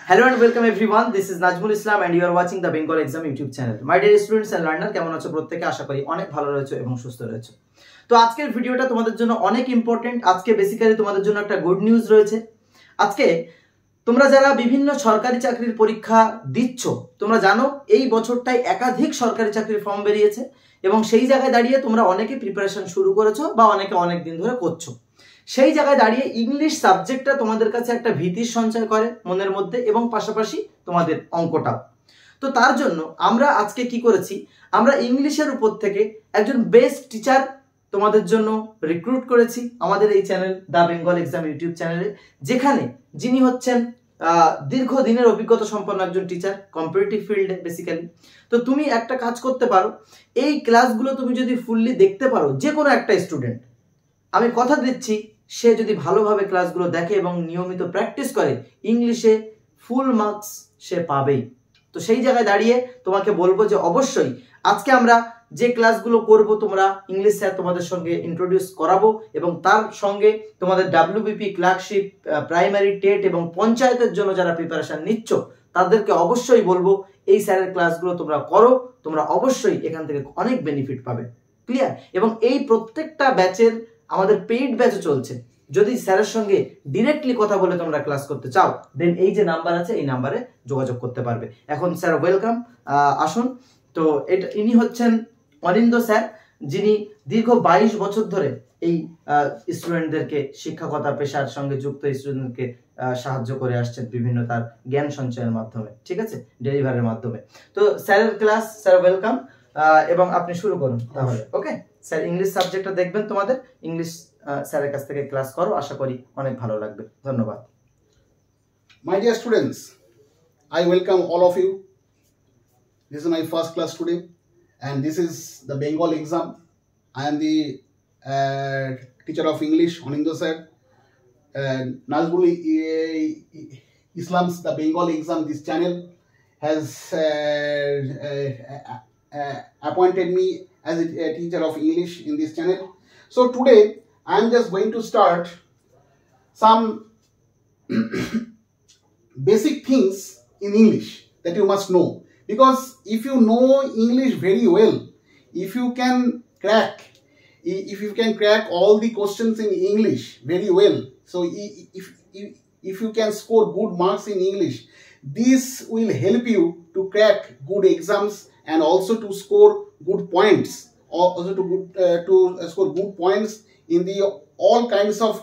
Hello and welcome everyone. This is Najmul Islam and you are watching the Bengal Exam YouTube channel. My dear students and learner, কেমন আছো প্রত্যেকে? আশা করি অনেক ভালো রয়েছে এবং সুস্থ রয়েছে। তো আজকের ভিডিওটা তোমাদের জন্য অনেক ইম্পর্টেন্ট। আজকে বেসিক্যালি তোমাদের জন্য একটা গুড নিউজ রয়েছে। আজকে তোমরা যারা বিভিন্ন সরকারি চাকরির পরীক্ষা দিচ্ছ, তোমরা জানো এই বছরটায় একাধিক সরকারি চাকরির ফর্ম বেরিয়েছে এবং সেই জায়গায় দাঁড়িয়ে তোমরা অনেকে প্রিপারেশন শুরু করেছো বা অনেকে অনেক দিন ধরে করছো। সেই জায়গায় দাঁড়িয়ে ইংলিশ সাবজেক্টটা তোমাদের কাছে একটা ভীতির সঞ্চয় করে মনের মধ্যে এবং পাশাপাশি তোমাদের অঙ্কটাও। তো তার জন্য আমরা আজকে কি করেছি, আমরা ইংলিশের উপর থেকে একজন বেস্ট টিচার তোমাদের জন্য রিক্রুট করেছি আমাদের এই channel the Bengal exam YouTube চ্যানেলে, যেখানে যিনি হচ্ছেন দীর্ঘদিনের অভিজ্ঞতা সম্পন্ন একজন টিচার কম্পিটিটিভ ফিল্ডে বেসিক্যালি। তো তুমি একটা কাজ করতে পারো, এই ক্লাসগুলো তুমি যদি ফুললি দেখতে পারো, যে কোনো একটা স্টুডেন্ট, আমি কথা দিচ্ছি সে যদি ভালোভাবে ক্লাসগুলো দেখে এবং নিয়মিত প্র্যাকটিস করে, ইংলিশে ফুল মার্কস সে পাবেই। তো সেই জায়গায় দাঁড়িয়ে তোমাকে বলবো যে অবশ্যই আজকে আমরা যে ক্লাসগুলো করব, তোমরা ইংলিশ স্যার তোমাদের সঙ্গে ইন্ট্রোডিউস করাবো এবং তার সঙ্গে তোমাদের ডাব্লিউবিপি, ক্লার্কশিপ, প্রাইমারি, টেট এবং পঞ্চায়েতের জন্য যারা প্রিপারেশন নিচ্ছ তাদেরকে অবশ্যই বলবো এই স্যারের ক্লাসগুলো তোমরা করো, তোমরা অবশ্যই এখান থেকে অনেক বেনিফিট পাবে। ক্লিয়ার? এবং এই প্রত্যেকটা ব্যাচের আমাদের পেইড ব্যাচও চলছে। যদি স্যারের সঙ্গে ডিরেক্টলি কথা বলে তোমরা ক্লাস করতে চাও, দেন এই যে নাম্বার আছে এই নাম্বারে যোগাযোগ করতে পারবে। এখন স্যার ওয়েলকাম, আসুন। তো ইনি হচ্ছেন অনিন্দ স্যার, যিনি দীর্ঘ 22 বছর ধরে এই স্টুডেন্টদেরকে শিক্ষকতা পেশার সঙ্গে যুক্ত স্টুডেন্টকে সাহায্য করে আসছেন বিভিন্ন তার জ্ঞান সঞ্চয়ের মাধ্যমে, ঠিক আছে, ডেলিভারির মাধ্যমে। তো স্যারের ক্লাস, স্যার ওয়েলকাম, এবং আপনি শুরু করুন তাহলে। ওকে স্যার, ইংলিশ সাবজেক্টটা দেখবেন, তোমাদের ইংলিশ স্যারের কাছ থেকে ক্লাস করো, আশা করি অনেক ভালো লাগবে। ধন্যবাদ। My dear students, I welcome all of you. This is my first class today and this is the Bengal exam. I am the teacher of English, Anindo sir. Nazmul Islam's the Bengal exam, this channel has appointed me as a teacher of English in this channel. So today I am just going to start some basic things in English that you must know, because if you know English very well, if you can crack all the questions in English very well, so if you can score good marks in English, this will help you to crack good exams and also to score good points, also to score good points in the all kinds of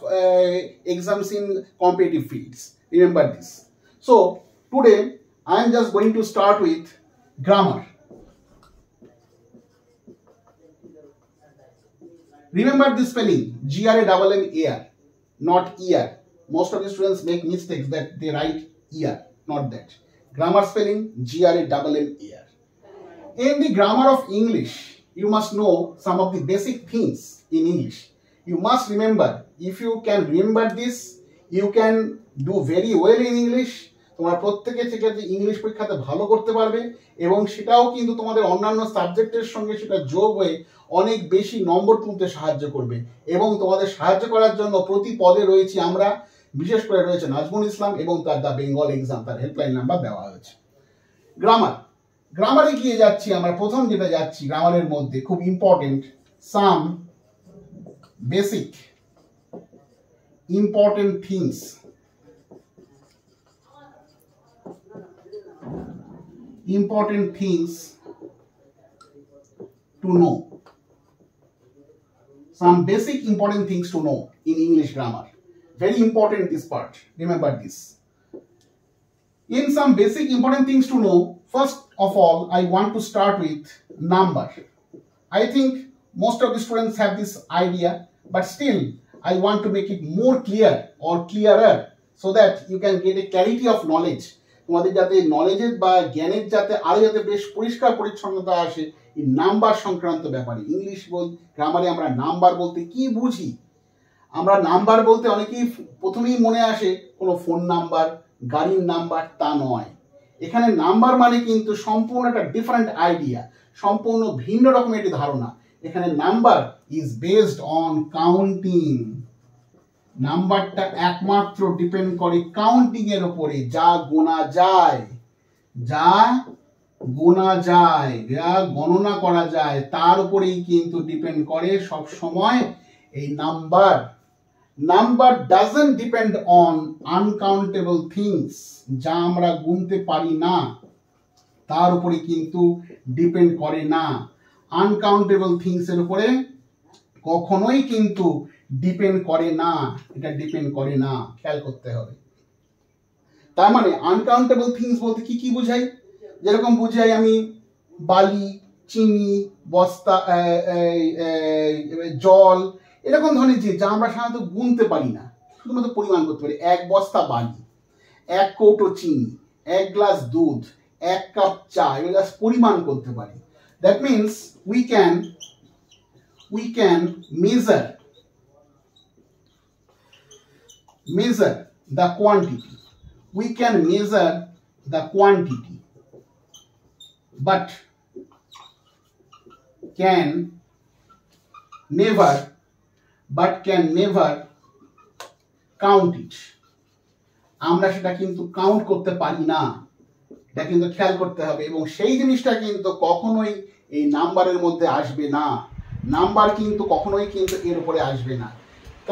exams in competitive fields. Remember this. So today I am just going to start with grammar. Remember this spelling, G-R-A-M-M-A-R, not ear. Most of the students make mistakes that they write ear, not that. Grammar spelling, G-R-A-M-M-A-R. In the grammar of English, you must know some of the basic things in English. You must remember, if you can remember this, you can do very well in English. তোমরা প্রত্যেকে থেকে English পরীক্ষাতে ভালো করতে পারবে এবং সেটাও কিন্তু তোমাদের অন্যান্য সাবজেক্টের সঙ্গে সেটা যোগ হয়ে অনেক বেশি নম্বর তুলতে সাহায্য করবে। এবং তোমাদের সাহায্য করার জন্য প্রতি পদে রয়েছি আমরা, বিশেষ করে রয়েছে নাজমুল ইসলাম এবং তার দ্য বেঙ্গল এক্সাম, তার হেল্পলাইন নাম্বার দেওয়া হয়েছে। গ্রামারে গিয়ে যাচ্ছি আমরা। প্রথম যেটা যাচ্ছি গ্রামারের মধ্যে খুব important, some basic important things to know. Some basic important things to know in English grammar. Very important this part. Remember this. In some basic important things to know, first of all, I want to start with number. I think most of the students have this idea, but still I want to make it more clear or clearer so that you can get a clarity of knowledge. তোমাদের যাতে নলেজের বা জ্ঞানের যাতে আরো যাতে বেশ পরিষ্কার পরিচ্ছন্নতা আসে এই নাম্বার সংক্রান্ত ব্যাপারে। ইংলিশ গ্রামারে আমরা নাম্বার বলতে কি বুঝি? আমরা নাম্বার বলতে অনেকেই প্রথমেই মনে আসে কোনো ফোন নাম্বার, গাড়ির নাম্বার, তা নয়। এখানে নাম্বার মানে কিন্তু সম্পূর্ণ একটা ডিফারেন্ট আইডিয়া, সম্পূর্ণ ভিন্ন রকমের একটি ধারণা। এখানে number is based on counting. নাম্বারটা একমাত্র ডিপেন্ড করে কাউন্টিং এর উপরে, যা গোনা যায়, যা গোনা যায়, যা গণনা করা যায় তার উপরেই কিন্তু ডিপেন্ড করে সব সময় এই number. Number doesn't depend on uncountable things, যা আমরা গুনতে পারি না তার উপরে কিন্তু ডিপেন্ড করে না। আনকাউন্টেবল থিংস এর উপরে কখনোই কিন্তু ডিপেন্ড করে না, এটা ডিপেন্ড করে না, খেয়াল করতে হবে। তার মানে আনকাউন্টেবল থিংস বলতে কি কি বোঝাই? যেরকম বুঝাই আমি বালি, চিনি, বস্তা, জল, এরকম ধরনের জিনিস যা আমরা সাধারণত গুনতে পারি না, শুধুমাত্র পরিমাণ করতে পারি। 1 বস্তা বালি, 1 কৌটো চিনি, 1 গ্লাস দুধ, 1 কাপ চা, এগুলো জাস্ট পরিমাণ করতে পারি। That means we can measure the quantity. We can measure the quantity, but can never count it. আমরা সেটা কিন্তু কাউন্ট করতে পারি না, এটা কিন্তু খেয়াল করতে হবে। এবং সেই জিনিসটা কিন্তু কখনোই এই নাম্বারের মধ্যে আসবে না, নাম্বার কিন্তু কখনোই কিন্তু এর উপরে আসবে না।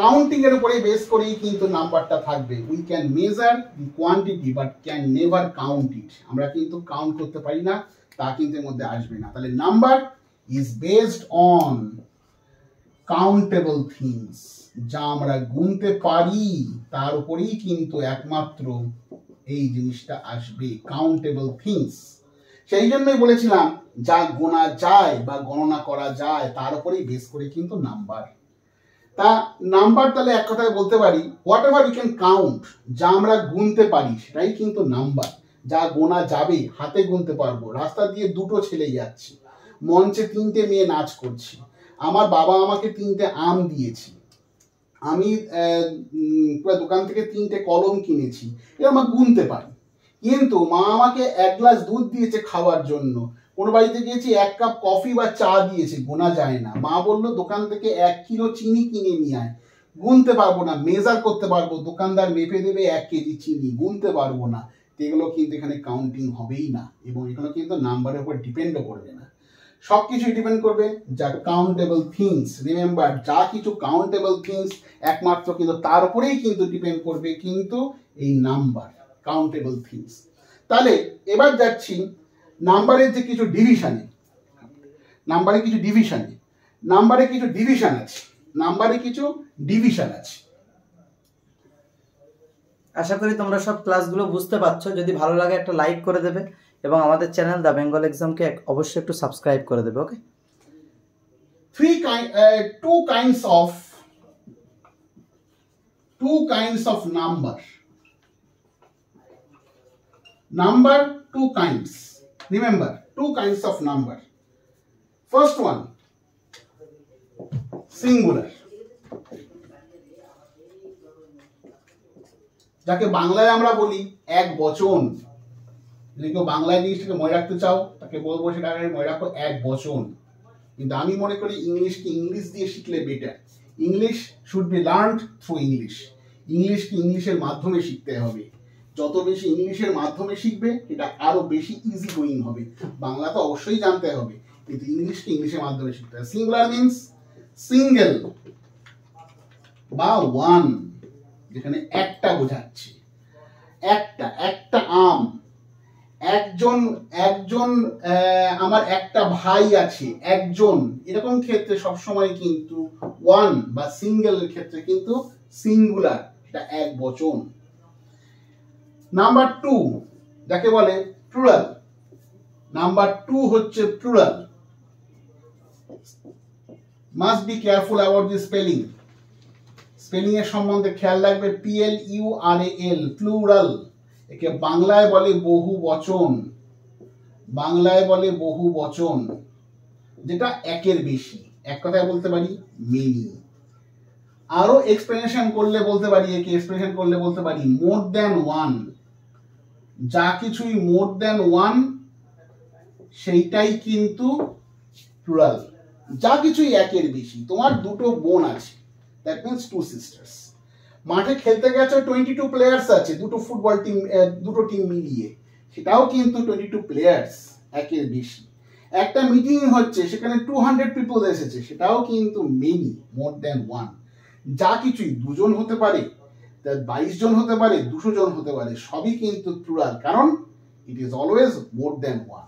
কাউন্টিং এর উপরে বেস করেই কিন্তু নাম্বারটা থাকবে। We can measure the quantity but can never count it. আমরা কিন্তু কাউন্ট করতে পারি না, তা কিন্তু এর মধ্যে আসবে না। তাহলে number is based on countable things, যা আমরা গুনতে পারি তার উপরেই কিন্তু একমাত্র এই জিনিসটা আসবে, কাউন্টেবল থিংস। সেই জন্যই বলেছিলাম যা গোনা যায় বা গণনা করা যায় তার উপরেই বেস করে কিন্তু নাম্বার। তা নাম্বার তাহলে এক কথায় বলতে পারি whatever you can count, যা আমরা গুনতে পারি সেটাই কিন্তু নাম্বার। যা গোনা যাবে, হাতে গুনতে পারবো। রাস্তা দিয়ে 2টো ছেলে যাচ্ছে, মঞ্চে 3টে মেয়ে নাচ করছে, আমার বাবা আমাকে 3টে আম দিয়েছি, আমি দোকান থেকে 3টে কলম কিনেছি, এটা আমরা গুনতে পারি। কিন্তু মা আমাকে 1 গ্লাস দুধ দিয়েছে খাওয়ার জন্য, কোনো বাড়িতে গিয়েছি 1 কাপ কফি বা চা দিয়েছে, গোনা যায় না। মা বললো দোকান থেকে 1 কিলো চিনি কিনে নিয়ে আয়, গুনতে পারবো না, মেজার করতে পারবো, দোকানদার মেপে দেবে 1 কেজি চিনি, গুনতে পারবো না, এগুলো কিন্তু এখানে কাউন্টিং হবেই না, এবং এগুলো কিন্তু নাম্বারের উপর ডিপেন্ডও করবে না। সবকিছুই ডিপেন্ড করবে যা কাউন্টেবল থিংস। রিমেম্বার, যা কিছু কাউন্টেবল থিংস একমাত্র কিন্তু তার উপরেই কিন্তু ডিপেন্ড করবে কিন্তু এই নাম্বার, কাউন্টেবল থিংস। তাহলে এবার যাচ্ছি নাম্বারের যে কিছু ডিভিশনে। নাম্বারে কিছু ডিভিশন আছে। আশা করি তোমরা সব ক্লাসগুলো বুঝতে পারছো। যদি ভালো লাগে একটা লাইক করে দেবে এবং আমাদের চ্যানেল দ্য বেঙ্গল এক্সামকে অবশ্যই একটু সাবস্ক্রাইব করে দেবে। ওকে, two kinds of number. Two kinds. Remember, 2 kinds of number. First one, singular, যাকে বাংলায় আমরা বলি এক বচন। যদি কেউ বাংলায় জিনিসটাকে মনে রাখতে চাও তাকে বলবো সেটা মনে রাখো এক বচন। কিন্তু আমি মনে করি ইংলিশকে ইংলিশ দিয়ে শিখলে better. English should be learned through English. ইংলিশকে ইংলিশের মাধ্যমে শিখতে হবে। যত বেশি ইংলিশের মাধ্যমে শিখবে এটা আরো বেশি ইজি গোয়িং হবে। বাংলা তো অবশ্যই জানতে হবে, কিন্তু ইংলিশকে ইংলিশের মাধ্যমে শিখতে হবে। সিঙ্গুলার মিন্স সিঙ্গেল বা ওয়ান, যেখানে একটা বোঝাচ্ছে, একটা আম, একজন আমার একটা ভাই আছে, একজন, এরকম ক্ষেত্রে সবসময় কিন্তু ওয়ান বা সিঙ্গেলের ক্ষেত্রে কিন্তু সিঙ্গুলার, এটা এক বচন। নাম্বার 2 যাকে বলে প্লুরাল। নাম্বার 2 হচ্ছে plural. Must be careful about the spelling. Spelling এর সম্বন্ধে খেয়াল রাখবে। PLURAL, plural. একে বাংলায় বলে বহু বচন। যেটা একের বেশি। এক কথায় বলতে পারি মেনি। আরো এক্সপ্লেনেশন করলে বলতে পারি মোর দ্যান ওয়ান। যা কিছুই মোর দ্যান ওয়ান সেইটাই কিন্তু প্লুরাল। যা কিছুই একের বেশি। তোমার 2টো বোন আছে, দ্যাট মিন্স 2 sisters। মাঠে খেলতে গেছে 22 প্লেয়ার্স আছে, দুটো টিম মিলিয়ে, সেটাও কিন্তু 22 প্লেয়ার্স, একের বেশি। একটা মিটিং হচ্ছে, সেখানে 200 পিপল এসেছে, সেটাও কিন্তু মেনি, মোর দ্যান ওয়ান। যা কিছুই 2 জন হতে পারে, 22 জন হতে পারে, 200 জন হতে পারে, সবই কিন্তু প্লুরাল, কারণ it is always more than one.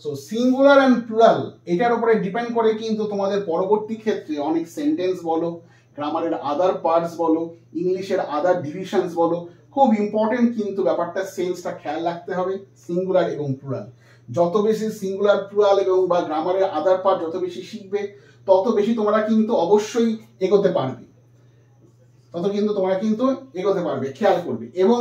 So singular and plural এটার উপরে ডিপেন্ড করে কিন্তু তোমাদের পরবর্তী ক্ষেত্রে অনেক সেন্টেন্স বলো, গ্রামারের আদার পার্টস বলো, ইংলিশের আদার ডিভিশনস বলো, খুব ইম্পর্টেন্ট কিন্তু ব্যাপারটা সেন্সটা খেয়াল রাখতে হবে, সিঙ্গুলার এবং প্লুরাল। যত বেশি সিঙ্গুলার, প্লুরাল এবং বা গ্রামারের আদার পার্ট যত বেশি শিখবে, তত বেশি তোমরা কিন্তু অবশ্যই এগোতে পারবে, খেয়াল করবে। এবং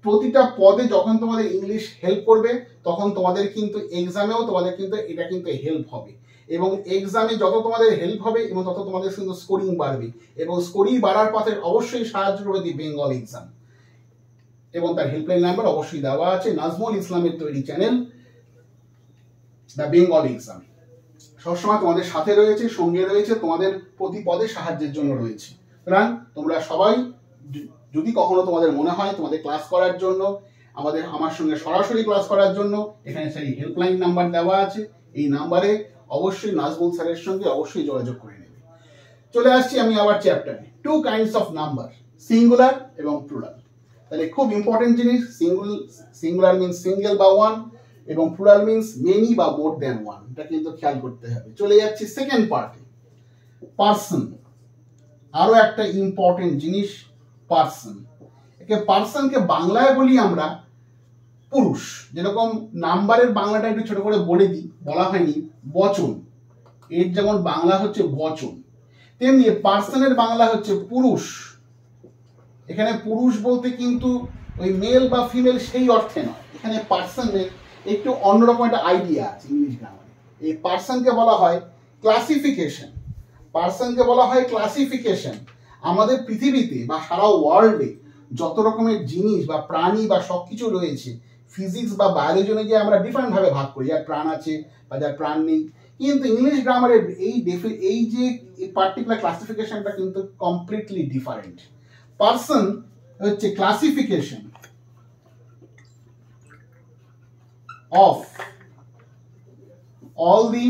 প্রতিটা পদে যখন তোমাদের ইংলিশ হেল্প করবে, তখন তোমাদের কিন্তু এক্সামেও তোমাদের কিন্তু এটা কিন্তু হেল্প হবে। এবং এক্সামে যত তোমাদের হেল্প হবে এবং তত তোমাদের কিন্তু স্কোরিং বাড়বে, এবং স্কোরিং বাড়ার পথে অবশ্যই সাহায্য করবে দি বেঙ্গল এক্সাম। এবং তার হেল্পলাইন নাম্বার অবশ্যই দেওয়া আছে, নাজমুল ইসলামের তৈরি চ্যানেল দ্য বেঙ্গল এক্সাম সবসময় তোমাদের সাথে রয়েছে, সঙ্গে রয়েছে, তোমাদের প্রতি পদে সাহায্যের জন্য রয়েছে। সুতরাং তোমরা সবাই, যদি কখনো তোমাদের মনে হয় তোমাদের ক্লাস করার জন্য, আমার সঙ্গে সরাসরি ক্লাস করার জন্য, এখানে সেই হেল্পলাইন নাম্বার দেওয়া আছে, এই নাম্বারে অবশ্যই নাজমুল স্যারের সঙ্গে অবশ্যই যোগাযোগ করে নেবে। চলে আসছি আমি আবার চ্যাপ্টারে, 2 কাইন্ডস অফ নাম্বার, সিঙ্গুলার এবং প্লুরাল। তাহলে খুব ইম্পর্টেন্ট জিনিস, সিঙ্গুলার মিন্স সিঙ্গেল বা ওয়ান, এবং প্লুরাল মিন্স মেনি বা মোর দ্যান ওয়ান, এটা কিন্তু খেয়াল করতে হবে। চলে যাচ্ছি সেকেন্ড পার্টে, পার্সন। আরো একটা ইম্পর্টেন্ট জিনিস, পার্সন। পার্সনকে বাংলায় বলি আমরা পুরুষ, যেরকম নাম্বারের বাংলাটা একটু ছোট করে বলা হয়নি বচন, এর যেমন বাংলা হচ্ছে বচন, তেমনি পার্সনের বাংলা হচ্ছে পুরুষ। এখানে পুরুষ বলতে কিন্তু ওই মেল বা ফিমেল সেই অর্থে নয়, এখানে পার্সনের একটু অন্যরকম একটা আইডিয়া আছে ইংলিশ গ্রামারে। এই পার্সনকে বলা হয় ক্লাসিফিকেশন, আমাদের পৃথিবীতে বা সারা ওয়ার্ল্ডে যত রকমের জিনিস বা প্রাণী বা সবকিছু রয়েছে, ফিজিক্স বা বায়োলজি অনুযায়ী আমরা ডিফারেন্ট ভাবে ভাগ করি, যার প্রাণ আছে বা যার প্রাণ নেই। কিন্তু ইংলিশ গ্রামারের এই যে পার্টিকুলার ক্লাসিফিকেশনটা কিন্তু কমপ্লিটলি ডিফারেন্ট। পার্সন হচ্ছে classification of all the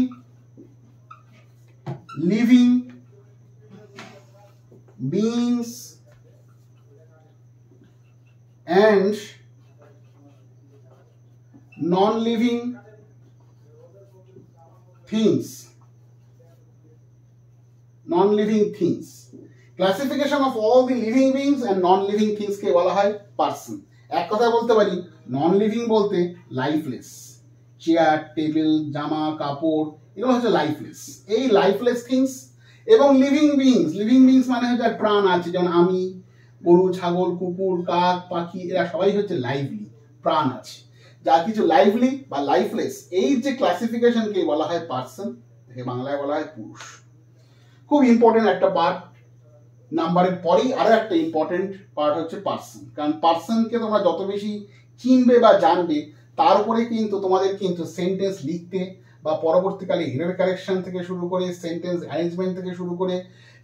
living beings and non-living things. Classification of all the living beings and non-living things কে বলা হয় পার্সন। এক কথা বলতে পারি, নন লিভিং বলতে লাইফলেস, চেয়ার, টেবিল, জামা কাপড়, এগুলো হচ্ছে লাইফলেস, এই লাইফলেস থিংস। এবং লিভিং বিংস মানে হচ্ছে প্রাণ আছে, যেমন আমি, গরু, ছাগল, কুকুর, কাক, পাখি, এরা সবাই হচ্ছে লাইভলি, প্রাণ আছে। যা কিছু লাইভলি বা লাইফলেস, এই যে ক্লাসিফিকেশনকে বলা হয় পার্সন, একে বাংলায় বলা হয় পুরুষ। খুব ইম্পর্টেন্ট একটা পার্ট, নাম্বারের পরেই আরো একটা ইম্পর্টেন্ট পার্ট হচ্ছে পার্সন। কারণ পার্সনকে তোমরা যত বেশি চিনবে বা জানবে, তার উপরে কিন্তু তোমাদের কিন্তু সেন্টেন্স লিখতে বা পরবর্তীকালে এরর কারেকশন থেকে শুরু করে, সেন্টেন্স অ্যারেঞ্জমেন্ট থেকে শুরু করে,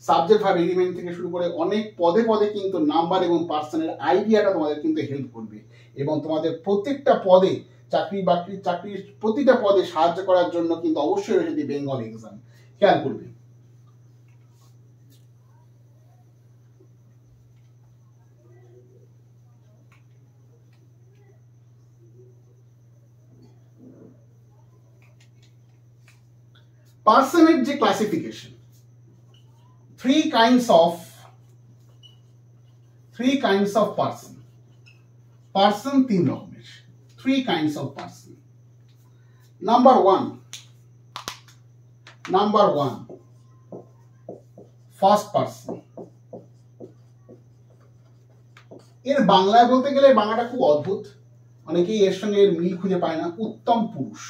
সাবজেক্ট ভার্ব এলিমেন্ট থেকে শুরু করে অনেক পদে পদে কিন্তু নাম্বার এবং পার্সনের আইডিয়াটা তোমাদের কিন্তু হেল্প করবে। এবং তোমাদের প্রত্যেকটা পদে, চাকরির প্রতিটা পদে সাহায্য করার জন্য কিন্তু অবশ্যই রয়েছে দি বেঙ্গল এক্সাম, খেয়াল করবে। পার্সনের যে classification, three kinds of person 3 রকমের, 3 kinds of person. Number one, first person। এর বাংলায় বলতে গেলে বাংলাটা খুব অদ্ভুত, অনেকেই এর সঙ্গে এর মিল খুঁজে পায় না। উত্তম পুরুষ,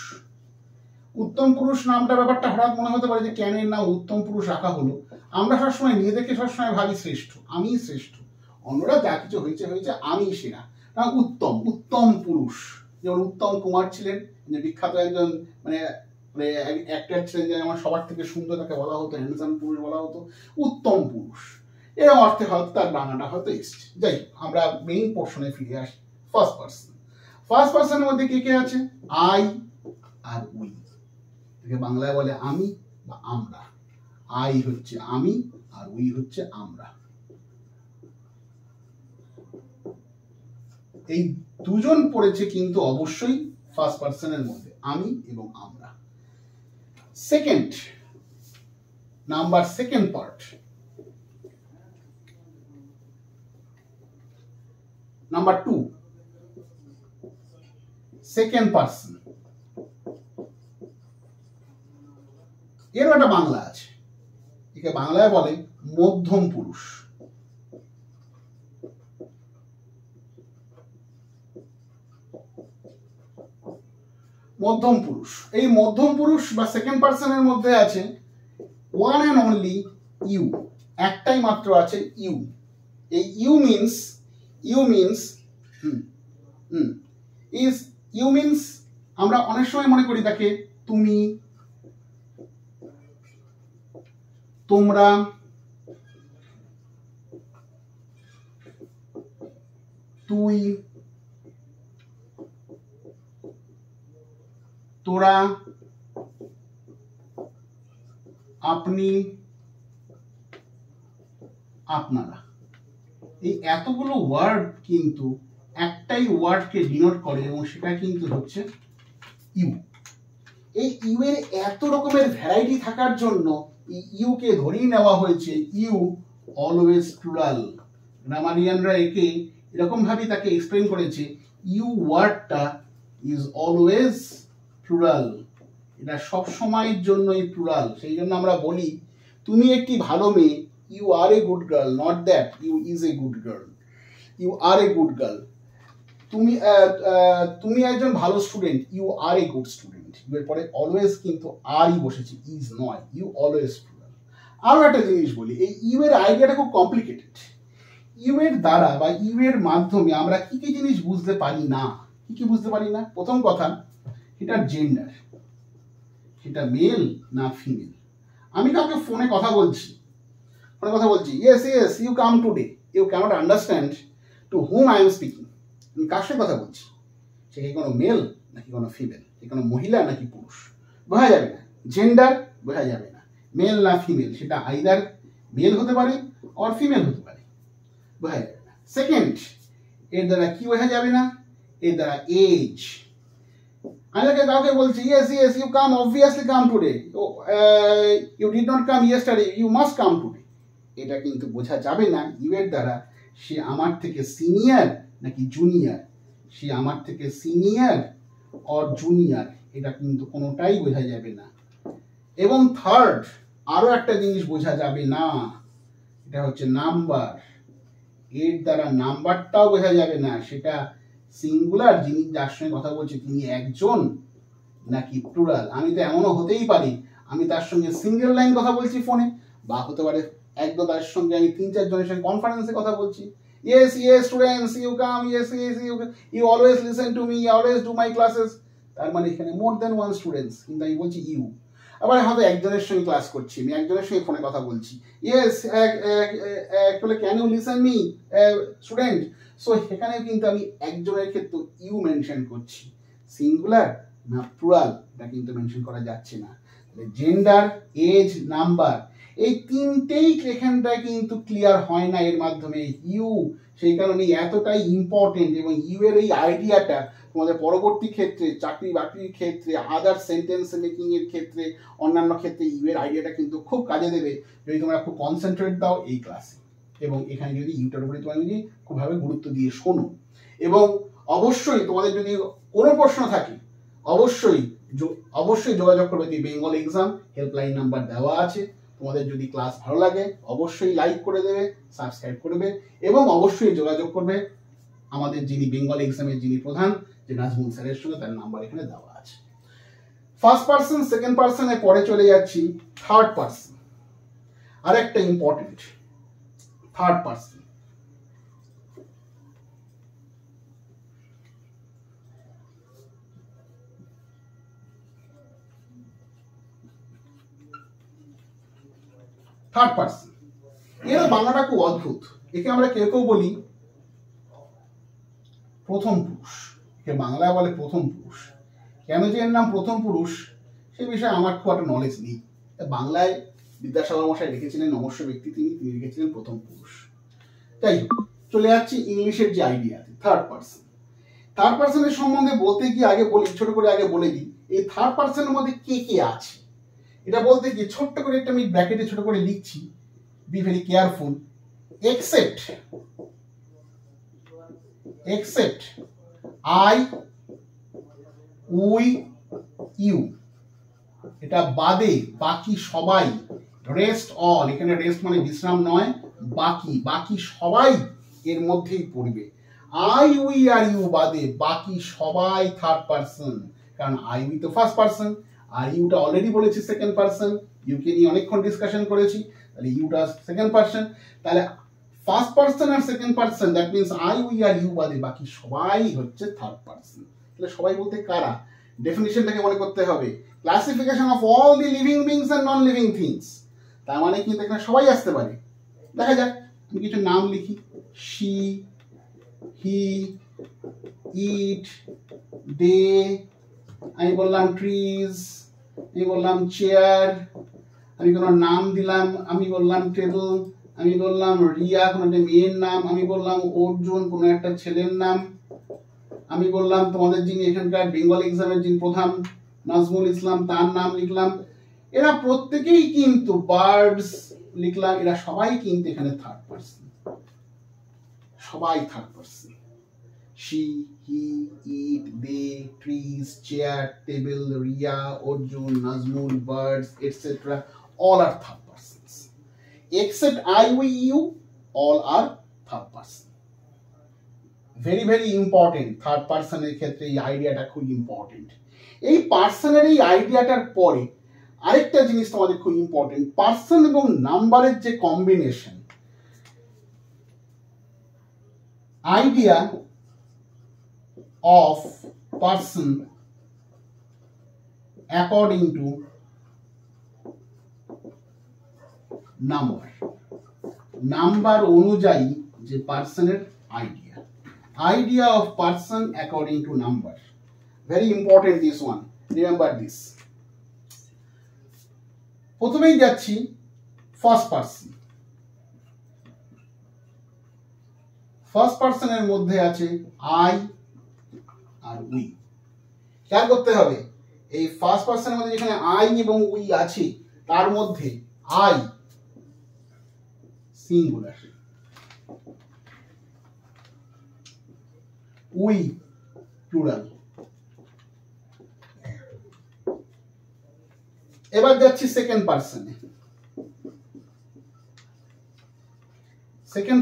উত্তম পুরুষ নামটা ব্যাপারটা হঠাৎ মনে হতে পারে যে কেন এর নাম উত্তম পুরুষ রাখা হলো। আমরা সবসময় নিজেদেরকে সবসময় ভাবি শ্রেষ্ঠ, আমি শ্রেষ্ঠ, অন্যরা যা কিছু হয়েছে আমি সেরা। উত্তম পুরুষ, যেমন উত্তম কুমার ছিলেন, যে বিখ্যাত একজন মানে অ্যাক্টর ছিলেন, যে আমার সবার থেকে সুন্দর, তাকে বলা হতো হ্যান্ডসাম পুরুষ বলা হতো, উত্তম পুরুষ। এরকম অর্থে হয়তো তার বাংলাটা হয়তো এসছে। যাই আমরা মেইন পোর্শনে ফিরে আসি। ফার্স্ট পার্সন, ফার্স্ট পার্সনের মধ্যে কে কে আছে? আই আর উই। একে বাংলায় বলে আমি বা আমরা। আই হচ্ছে আমি আর উই হচ্ছে আমরা। এই দুজন পড়েছে কিন্তু অবশ্যই ফার্স্ট পার্সনের মধ্যে, আমি এবং আমরা। Second number, second part, number 2, second person. এর একটা বাংলা আছে, একে বাংলায় বলে মধ্যম পুরুষ। মধ্যম পুরুষ, এই মধ্যম পুরুষ বা সেকেন্ড পার্সনের মধ্যে আছে ওয়ান অ্যান্ড অনলি ইউ, একটাই মাত্র আছে ইউ। এই ইউ মিন্স আমরা অনেক সময় মনে করি তাকে তুমি, তোমরা, তুই, তোরা, আপনি, আপনারা। এই এতগুলো ওয়ার্ড কিন্তু একটাই ওয়ার্ডকে ডিনোট করে এবং সেটা কিন্তু হচ্ছে ইউ। এই ইউ এর এত রকমের ভ্যারাইটি থাকার জন্য এই ইউ কে ধরেই নেওয়া হয়েছে ইউ অলওয়েজ প্লুরাল। গ্রামারিয়ানরা একে এরকম ভাবে তাকে এক্সপ্লেন করেছে, ইউ ওয়ার্ডটা ইজ অলওয়েজ প্লুরাল, এটা সব সময়ের জন্যই প্লুরাল। সেই জন্য আমরা বলি তুমি একটি ভালো মেয়ে, you are a good girl, not that you is a good girl, you are a good girl. তুমি একজন ভালো student, you are a good student. এর পরে অলওয়েজ কিন্তু আরই বসেছে, ইজ নয়, ইউ অলওয়েজ প্লুরাল। আরো একটা জিনিস বলি, এই ইউ এর আইডিয়াটা খুব কমপ্লিকেটেড। ইউ এর দ্বারা বা ইউ এর মাধ্যমে আমরা কি কি জিনিস বুঝতে পারি না, কি কি বুঝতে পারি না? প্রথম কথা, এটা জেন্ডার, এটা মেল না ফিমেল। আমি কাউকে ফোনে কথা বলছি, yes yes you come today, you can't understand to whom I am speaking. আমি কার সাথে কথা বলছি, সে কি কোনো মেল নাকি কোনো ফিমেল, সে কোনো মহিলা নাকি পুরুষ, বোঝা যাবে না। জেন্ডার বোঝা যাবে না, মেল না ফিমেল, সেটা আইদার মেল হতে পারে অর ফিমেল হতে পারে, বোঝা যাবে না। সেকেন্ড, এর দ্বারা কি বোঝা যাবে না? এর দ্বারা এজ। আমি কাউকে বলছি yes yes you come, obviously come today, you did not come yesterday, you must come today. এটা কিন্তু বোঝা যাবে না ইউ এর দ্বারা সে আমার থেকে সিনিয়র নাকি জুনিয়র, সে আমার থেকে সিনিয়র অর জুনিয়র, এটা কিন্তু কোনোটাই বোঝা যাবে না। এবং থার্ড, আরো একটা জিনিস বোঝা যাবে না, এটা হচ্ছে নাম্বার। এর দ্বারা নাম্বারটাও বোঝা যাবে না, সেটা সিঙ্গুলার, যিনি যার সঙ্গে কথা বলছি তিনি একজন নাকি প্লুরাল। আমি তো এমনও হতেই পারি আমি তার সঙ্গে সিঙ্গেল লাইন কথা বলছি ফোনে, বা হতে পারে একদম তার সঙ্গে আমি 3-4 জনের সঙ্গে কনফারেন্সে কথা বলছি, yes yes students you come, yes yes you always listen to me, always do my classes. তার মানে এখানে মোর দেন ওয়ান স্টুডেন্টস, কিন্তু আমি বলছি ইউ। আবার হয়তো একজনের সঙ্গে ক্লাস করছি, আমি একজনের সঙ্গে ফোনে কথা বলছি, yes actually can you listen me student. So সেখানে কিন্তু আমি একজনের ক্ষেত্রে ইউ মেনশন করছি, সিঙ্গুলার না প্লুরাল এটা কিন্তু মেনশন করা যাচ্ছে না। জেন্ডার, এজ, নাম্বার, এই তিনটেই এখানটায় কিন্তু ক্লিয়ার হয় না এর মাধ্যমে ইউ। সেই কারণে এতটাই ইম্পর্টেন্ট, এবং ইউ এর এই আইডিয়াটা তোমাদের পরবর্তী ক্ষেত্রে চাকরি বাকরির ক্ষেত্রে, আদার সেন্টেন্স মেকিং এর ক্ষেত্রে, অন্যান্য ক্ষেত্রে ইউ এর আইডিয়াটা কিন্তু খুব কাজে দেবে যদি তোমরা খুব কনসেন্ট্রেট দাও এই ক্লাসে, এবং এখানে যদি ইউটার উপরে তোমরা যদি খুবভাবে গুরুত্ব দিয়ে শোনো। এবং অবশ্যই তোমাদের যদি কোনো প্রশ্ন থাকে অবশ্যই যোগাযোগ করবে। দি বেঙ্গল এক্সাম হেল্পলাইন নাম্বার দেওয়া আছে। তোমাদের যদি ক্লাস ভালো লাগে অবশ্যই লাইক করে দেবে, সাবস্ক্রাইব করবে, এবং অবশ্যই যোগাযোগ করবে আমাদের যিনি বেঙ্গল এক্সামের যিনি প্রধান, যে নাজমুল স্যারের সঙ্গে, তার নাম্বার এখানে দেওয়া আছে। ফার্স্ট পার্সন, সেকেন্ড পার্সনের পরে চলে যাচ্ছি থার্ড পার্সন। আর একটা important, third person. Third person এরও আমাদের বাংলাটা খুব অদ্ভুত। একে আমরা কেউ কেউ বলি প্রথম পুরুষ, একে বাংলায় বলে প্রথম পুরুষ। কেন যে এর নাম প্রথম পুরুষ সে বিষয়ে আমার খুব একটা নলেজ নেই। বাংলায় বিদ্যাসাগর মশাই লিখেছিলেন নমস্য ব্যক্তি, তিনি লিখেছিলেন প্রথম পুরুষ। তাই চলে যাচ্ছি ইংলিশের যে আইডিয়া, থার্ড পার্সন। থার্ড পার্সনের সম্বন্ধে বলতে গিয়ে আগে বলি, ছোট করে আগে বলে দিই এই থার্ড পার্সনের মধ্যে কে কে আছে। এটা বলতে গিয়ে ছোট্ট করে একটা আমি ব্র্যাকেটে ছোট করে লিখছি, be very careful. except I, we, you, এটা বাদে বাকি সবাই, রেস্ট অল, এখানে রেস্ট মানে বিশ্রাম নয়, বাকি সবাই এর মধ্যেই পড়বে। আই, উই আর ইউ বাদে বাকি সবাই থার্ড পার্সন, কারণ আই উই তো ফার্স্ট পার্সন, আর ইউটা অলরেডি বলেছি সেকেন্ড পার্সন, ইউকে নিয়ে অনেকক্ষণ ডিসকাশন করেছি, তাহলে ইউটা সেকেন্ড পার্সন। তাহলে ফার্স্ট পার্সন আর second person, that means I we আর ইউ বাদে বাকি সবাই হচ্ছে থার্ড পার্সন। তাহলে সবাই বলতে কারা? ডেফিনিশনটাকে মনে করতে হবে, classification of all the living beings and non living things. তার মানে কিন্তু এখানে সবাই আসতে পারে। দেখা যাক, আমি কিছু নাম লিখি, শি, হি, ইট, দে, আমি বললাম ট্রিজ, আমি বললাম চেয়ার, আমি কোনো নাম দিলাম, আমি বললাম টেবল, আমি বললাম রিয়া কোনো একটা মেয়ের নাম, আমি বললাম অর্জুন কোনো একটা ছেলের নাম, আমি বললাম তোমাদের যিনি এখানকার বেঙ্গল এক্সামের যিনি প্রধান নাজমুল ইসলাম তার নাম লিখলাম। এরা প্রত্যেকেই কিন্তু বার্ডস লিখলাম, এরা সবাই কিন্তু এখানে থার্ড পার্সন, সবাই third person. She, he, it, they, trees, chair, table, Riya, Arjun, Nazmul, birds etcetera, all are third persons. Except I, we, you, all are third person. Very very important, third পার্সনের ক্ষেত্রে এই আইডিয়াটা খুব ইম্পর্টেন্ট। এই পার্সনের এই আইডিয়াটার পরে আরেকটা জিনিস তোমাদের খুব ইম্পর্টেন্ট, পার্সন এবং নাম্বারের যে combination. Idea of person according to number অনুযায়ী যে পার্সনের idea of person according to number, very important this one, remember this. প্রথমেই যাচ্ছি ফার্স্ট পার্সন। ফার্স্ট পার্সনের মধ্যে আছে আই আর উই। খেয়াল করতে হবে এই ফার্স্ট পার্সনের মধ্যে যেখানে আই এবং উই আছে তার মধ্যে আই সিঙ্গুলার, উই প্লুরাল। এবার যাচ্ছি সেকেন্ড পার্সনে। সেকেন্ড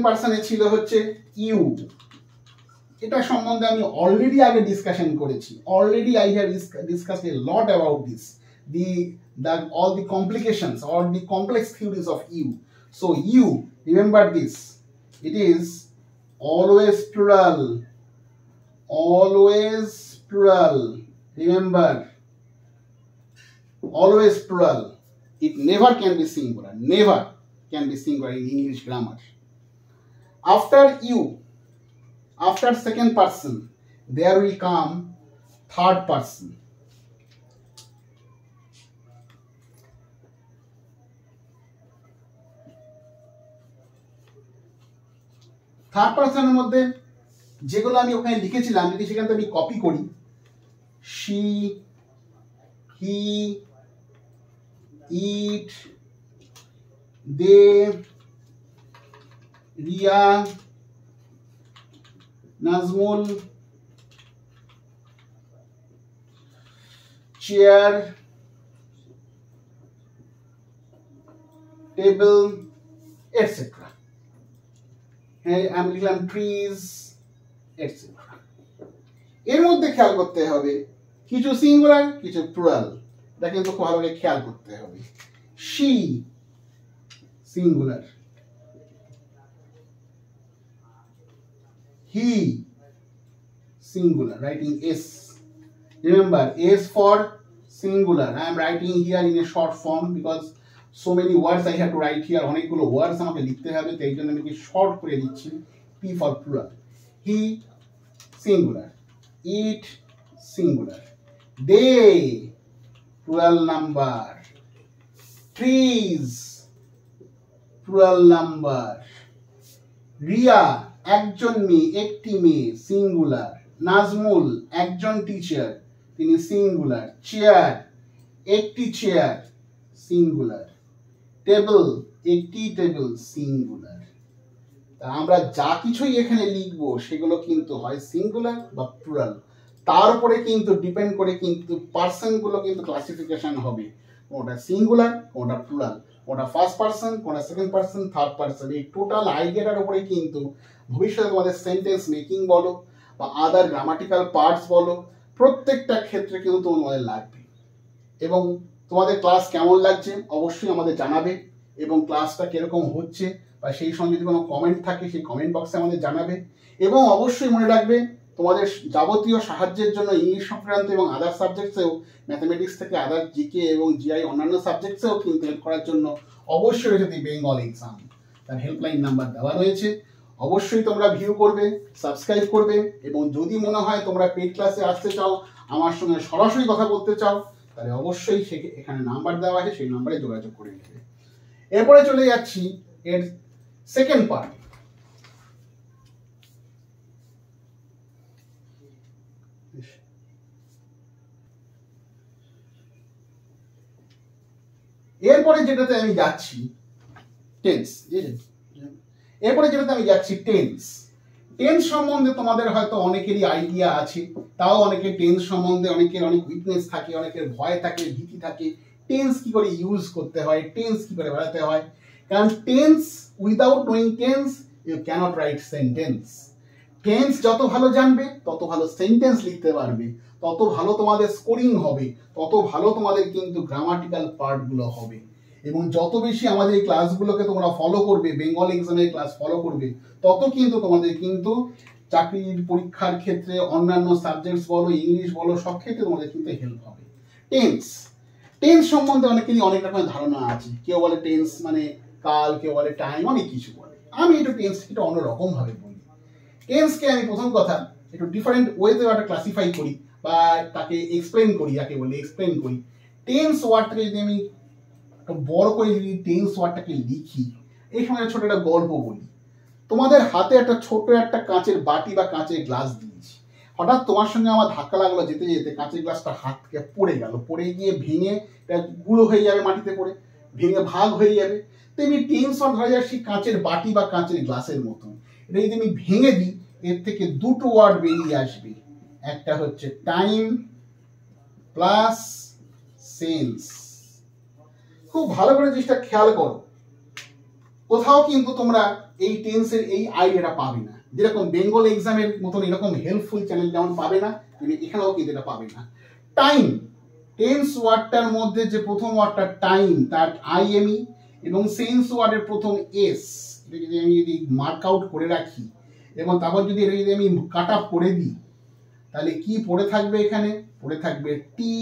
পার্সনে ছিল হচ্ছে ইউ। এটা সম্বন্ধে আমি অলরেডি আগে ডিসকাশন করেছি, already I have discussed A lot about this, all the complications or the complex theories of you. So you, remember this, it is always plural, remember, always plural. It never can be singular, never can be singular in English grammar. After you, after second person, there will come third person. Third পার্সনের মধ্যে যেগুলো আমি ওখানে লিখেছিলাম, যদি সেখান থেকে আমি কপি করি, she, he, it, they, Riya, Nazmul, chair, table etcetera. আমি লিখলাম ট্রিজ এটসেট্রা। এর মধ্যে খেয়াল করতে হবে কিছু সিঙ্গুলার কিছু প্লুরাল, এটা কিন্তু খুব ভালো করে খেয়াল করতে হবে। She singular, he singular, writing S. Remember S for singular. I am writing here in a short form because so many words I have to write here, অনেকগুলো ওয়ার্ডস আমাকে লিখতে হবে, তাই জন্য আমি শর্ট করে দিচ্ছি P for plural. He singular, it singular, they plural number, trees plural number, Riya একজন মেয়ে, একটি মেয়ে, সিঙ্গুলার, নাজমুল একজন টিচার, তিনি সিঙ্গুলার, চেয়ার একটি চেয়ার, সিঙ্গুলার, টেবিল একটি টেবিল, সিঙ্গুলার। তা আমরা যা কিছুই এখানে লিখবো সেগুলো কিন্তু হয় সিঙ্গুলার বা প্লুরাল, তার উপরে কিন্তু ডিপেন্ড করে কিন্তু পার্সনগুলো কিন্তু ক্লাসিফিকেশন হবে, কোনটা সিঙ্গুলার কোনটা প্লুরাল, কোনটা ফার্স্ট পার্সন কোনটা সেকেন্ড পার্সন থার্ড পার্সন। এই টোটাল আইডিয়াটার উপরে কিন্তু ভবিষ্যতে তোমাদের সেন্টেন্স মেকিং বলো বা আদার গ্রামাটিক্যাল পার্টস বলো, প্রত্যেকটা ক্ষেত্রে কিন্তু তোমাদের লাগবে। এবং তোমাদের ক্লাস কেমন লাগছে অবশ্যই আমাদের জানাবে, এবং ক্লাসটা কিরকম হচ্ছে বা সেই সঙ্গে যদি কোনো কমেন্ট থাকে সেই কমেন্ট বক্সে আমাদের জানাবে। এবং অবশ্যই মনে রাখবে তোমাদের যাবতীয় সাহায্যের জন্য ইংলিশ সংক্রান্ত এবং আদার সাবজেক্টসেও, ম্যাথামেটিক্স থেকে আদার জিকে এবং জিআই অন্যান্য সাবজেক্টসেও কিন্তু হেল্প করার জন্য অবশ্যই রয়েছে দি বেঙ্গল এক্সাম, তার হেল্পলাইন নাম্বার দেওয়া রয়েছে। অবশ্যই তোমরা ভিউ করবে, সাবস্ক্রাইব করবে, এবং যদি মনে হয় তোমরা পেড ক্লাসে আসতে চাও, আমার সঙ্গে সরাসরি কথা বলতে চাও, তাহলে অবশ্যই এখানে নাম্বার দেওয়া আছে, সেই নাম্বারে যোগাযোগ করে নেবে। এরপরে চলে যাচ্ছি এর সেকেন্ড পার্ট। এরপরে যেটাতে আমি যাচ্ছি টেন্স, টেন্স সম্বন্ধে তোমাদের হয়তো অনেকেরই আইডিয়া আছে, তাও অনেকের টেন্স সম্বন্ধে অনেকের অনেক উইকনেস থাকে, অনেকের ভয় থাকে, ভীতি থাকে, টেন্স কি করে ইউজ করতে হয়, টেন্স কি করে বাড়াতে হয়। কারণ tense, without knowing tense you can't write sentence. Tense যত ভালো জানবে তত ভালো সেন্টেন্স লিখতে পারবে, তত ভালো তোমাদের স্কোরিং হবে, তত ভালো তোমাদের কিন্তু গ্রামাটিক্যাল পার্টগুলো হবে। এবং যত বেশি আমাদের এই ক্লাসগুলোকে তোমরা ফলো করবে, বেঙ্গল এক্সামের ক্লাস ফলো করবে, তত কিন্তু তোমাদের কিন্তু চাকরির পরীক্ষার ক্ষেত্রে অন্যান্য সাবজেক্টস বলো, ইংলিশ বলো, সব ক্ষেত্রে তোমাদের কিন্তু হেল্প হবে। টেন্স সম্বন্ধে অনেকেরই অনেক রকমের ধারণা আছে, কেউ বলে টেন্স মানে কাল, কেউ বলে টাইম, অনেক কিছু বলে। আমি একটু টেন্সকে একটু অন্যরকম ভাবে বলি। টেন্সকে আমি প্রথম কথা একটু ডিফারেন্ট ওয়েতে একটা ক্লাসিফাই করি বা তাকে এক্সপ্লেন করি, যাকে বলে এক্সপ্লেন করি। টেন্স ওয়ার্ডটাকে যদি আমি বড় করে যদি টেন্স ওয়ার্ডটাকে লিখি, এই সময় ছোট একটা গল্প বলি। তোমাদের হাতে একটা ছোট একটা কাঁচের বাটি বা কাঁচের গ্লাস দিয়েছি, হঠাৎ তোমার সঙ্গে আমার ধাক্কা লাগলো, যেতে যেতে কাঁচের গ্লাসটা হাত থেকে পড়ে গেল, পড়ে গিয়ে ভেঙে গুঁড়ো হয়ে যাবে, মাটিতে পড়ে ভেঙে ভাগ হয়ে যাবে। তেমনি টেন্স ওয়ার্ড ধরা যায় সেই কাঁচের বাটি বা কাঁচের গ্লাসের মতন। এটা যদি আমি ভেঙে দিই, এর থেকে দুটো ওয়ার্ড বেরিয়ে আসবে, একটা হচ্ছে টাইম প্লাস সেন্স। খুব ভালো করে জিনিসটা খেয়াল করো, কোথাও কিন্তু তোমরা এই টেন্সের এই আইডিয়াটা পাবে না। যেরকম বেঙ্গল এক্সামের মতন এরকম হেল্পফুল চ্যানেল যেমন পাবে না, তুমি এখানেও কিন্তু এটা পাবে না। টাইম, টেন্স ওয়ার্ডটার মধ্যে যে প্রথম ওয়ার্ডটা টাইম, তার আইএমই, এবং সেন্স ওয়ার্ডের প্রথম এস, এটা যদি আমি যদি মার্ক আউট করে রাখি এবং তারপর যদি এটা যদি আমি কাট আপ করে দিই, তাহলে কি পড়ে থাকবে? এখানে পড়ে থাকবে টি,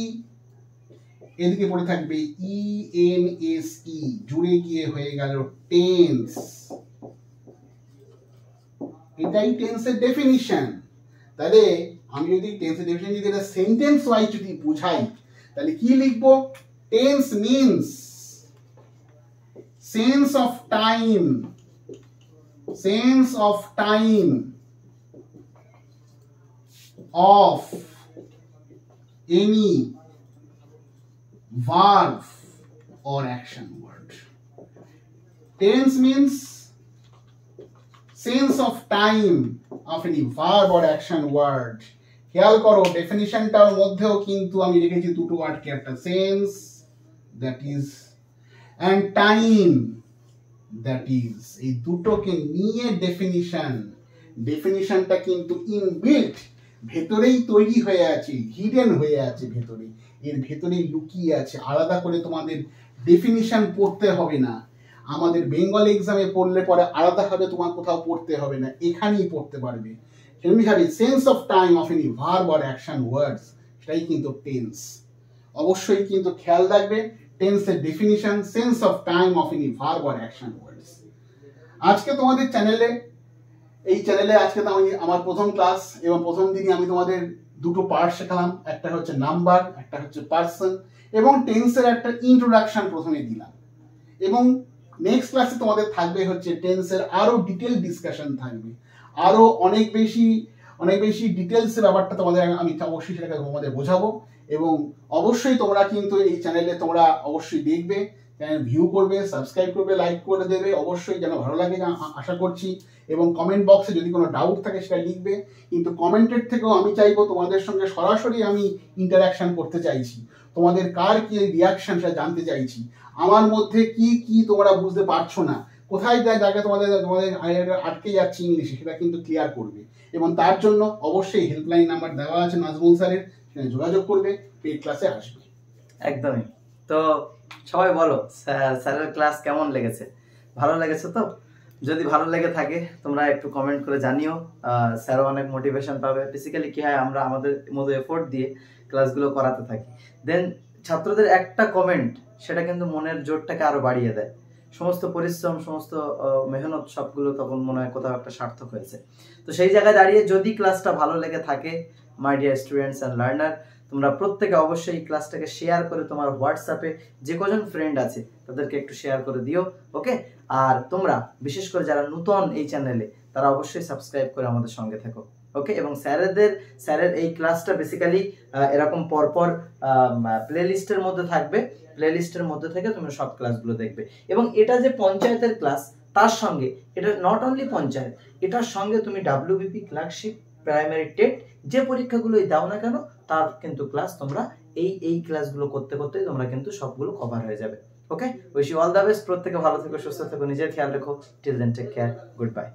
এদিকে পড়ে থাকবে ইএনএসই, জুড়ে গিয়ে হয়ে গেল টেন্স। এটাই টেন্সের ডেফিনিশন। তাহলে আমি যদি টেন্সের ডেফিনিশন যদি এটা সেন্টেন্স ওয়াইজ যদি বুঝাই, তাহলে কি লিখবো? Tense means sense of time, sense of time of any verb or action word. Tense means sense of time of any verb or action word. খেয়াল করো ডেফিনিশনটার মধ্যেও কিন্তু আমি লিখেছি দুটো ওয়ার্ড কে, একটা sense that is and time that is, এই দুটোকে নিয়ে ডেফিনিশনটা কিন্তু ইনবিল্ট, ভেতরেই তৈরি হয়ে আছে, হিডেন হয়ে আছে, ভেতরে এর ভেতরেই লুকিয়ে আছে। আলাদা করে তোমাদের ডেফিনিশন পড়তে হবে না। আমাদের বেঙ্গল এক্সামে পড়লে পরে আলাদাভাবে তোমার কোথাও পড়তে হবে না, এখানেই পড়তে পারবে। সেমনি ভাবে sense of time of any verb or action words, সেটাই কিন্তু টেন্স। অবশ্যই কিন্তু খেয়াল রাখবে টেন্সের definition, sense of time of any verb or action words. আজকে তোমাদের এই চ্যানেলে আজকে তো আমার প্রথম ক্লাস, এবং প্রথম দিনই আমি তোমাদের দুটো পার্ট শেখালাম, একটা হচ্ছে নাম্বার, একটা হচ্ছে পার্সন, এবং টেন্সের একটা ইন্ট্রোডাকশন প্রথমে দিলাম। এবং নেক্সট ক্লাসে তোমাদের থাকবে হচ্ছে টেন্সের আরো ডিটেল ডিসকাশন থাকবে, আরো অনেক বেশি ডিটেলসের ব্যাপারটা তোমাদের আমি অবশ্যই সেটাকে তোমাদের বোঝাবো। এবং অবশ্যই তোমরা কিন্তু এই চ্যানেলে তোমরা অবশ্যই দেখবে, চ্যানেল ভিউ করবে, সাবস্ক্রাইব করবে, লাইক করে দেবে, অবশ্যই যেন ভালো লাগে আশা করছি। এবং কমেন্ট বক্সে যদি কোনো ডাউট থাকে সেটা লিখবে, কিন্তু কমেন্টের থেকেও আমি চাইবো তোমাদের সঙ্গে সরাসরি আমি ইন্টারাকশন করতে চাইছি, তোমাদের কার কি রিয়াকশন সেটা জানতে চাইছি, আমার মধ্যে কি কি তোমরা বুঝতে পারছো না, কোথায় জায়গা তোমাদের আটকে যাচ্ছে ইংলিশে, সেটা কিন্তু ক্লিয়ার করবে। এবং তার জন্য অবশ্যই হেল্পলাইন নাম্বার দেওয়া আছে নাজমুল স্যারের, সেখানে যোগাযোগ করবে, পেইড ক্লাসে আসবে। একদমই। তো সবাই বলো স্যারের ক্লাস কেমন লেগেছে? ভালো লেগেছে তো? যদি ভালো লেগে থাকে তোমরা একটু কমেন্ট করে জানিও, স্যারও অনেক মোটিভেশন পাবে। বেসিক্যালি কি হয়, আমরা আমাদের মতো এফোর্ট দিয়ে ক্লাসগুলো করাতে থাকি, দেন ছাত্রদের একটা কমেন্ট সেটা কিন্তু মনের জোরটাকে আরো বাড়িয়ে দেয়। সমস্ত পরিশ্রম, সমস্ত মেহনত সবগুলো তখন মনে হয় কোথাও একটা সার্থক হয়েছে। তো সেই জায়গায় দাঁড়িয়ে যদি ক্লাসটা ভালো লেগে থাকে, my dear students and learner, তোমরা প্রত্যেকে অবশ্যই এই ক্লাসটাকে শেয়ার করে তোমার হোয়াটসঅ্যাপে যে কজন ফ্রেন্ড আছে তাদেরকে একটু শেয়ার করে দিও, ওকে? আর তোমরা বিশেষ করে যারা নতুন এই চ্যানেলে, তারা অবশ্যই সাবস্ক্রাইব করে আমাদের সঙ্গে থেকো, ওকে? এবং স্যারের এই ক্লাসটা বেসিক্যালি এরকম পরপর প্লেলিস্টের মধ্যে থাকবে, প্লেলিস্টের মধ্যে থেকে তুমি সব ক্লাসগুলো দেখবে। এবং এটা যে পঞ্চায়েতের ক্লাস, তার সঙ্গে এটা নট অনলি পঞ্চায়েত, এটার সঙ্গে তুমি WBP, ক্লার্কশিপ, প্রাইমারি টেট যে পরীক্ষাগুলোই দাও না কেন, তার কিন্তু ক্লাস তোমরা এই ক্লাসগুলো করতে করতেই তোমরা কিন্তু সবগুলো কভার হয়ে যাবে, okay? Wish you all the best. প্রত্যেকে ভালো থেকো, সুস্থ থেকো, নিজের খেয়াল রেখো। Till then take care, good bye.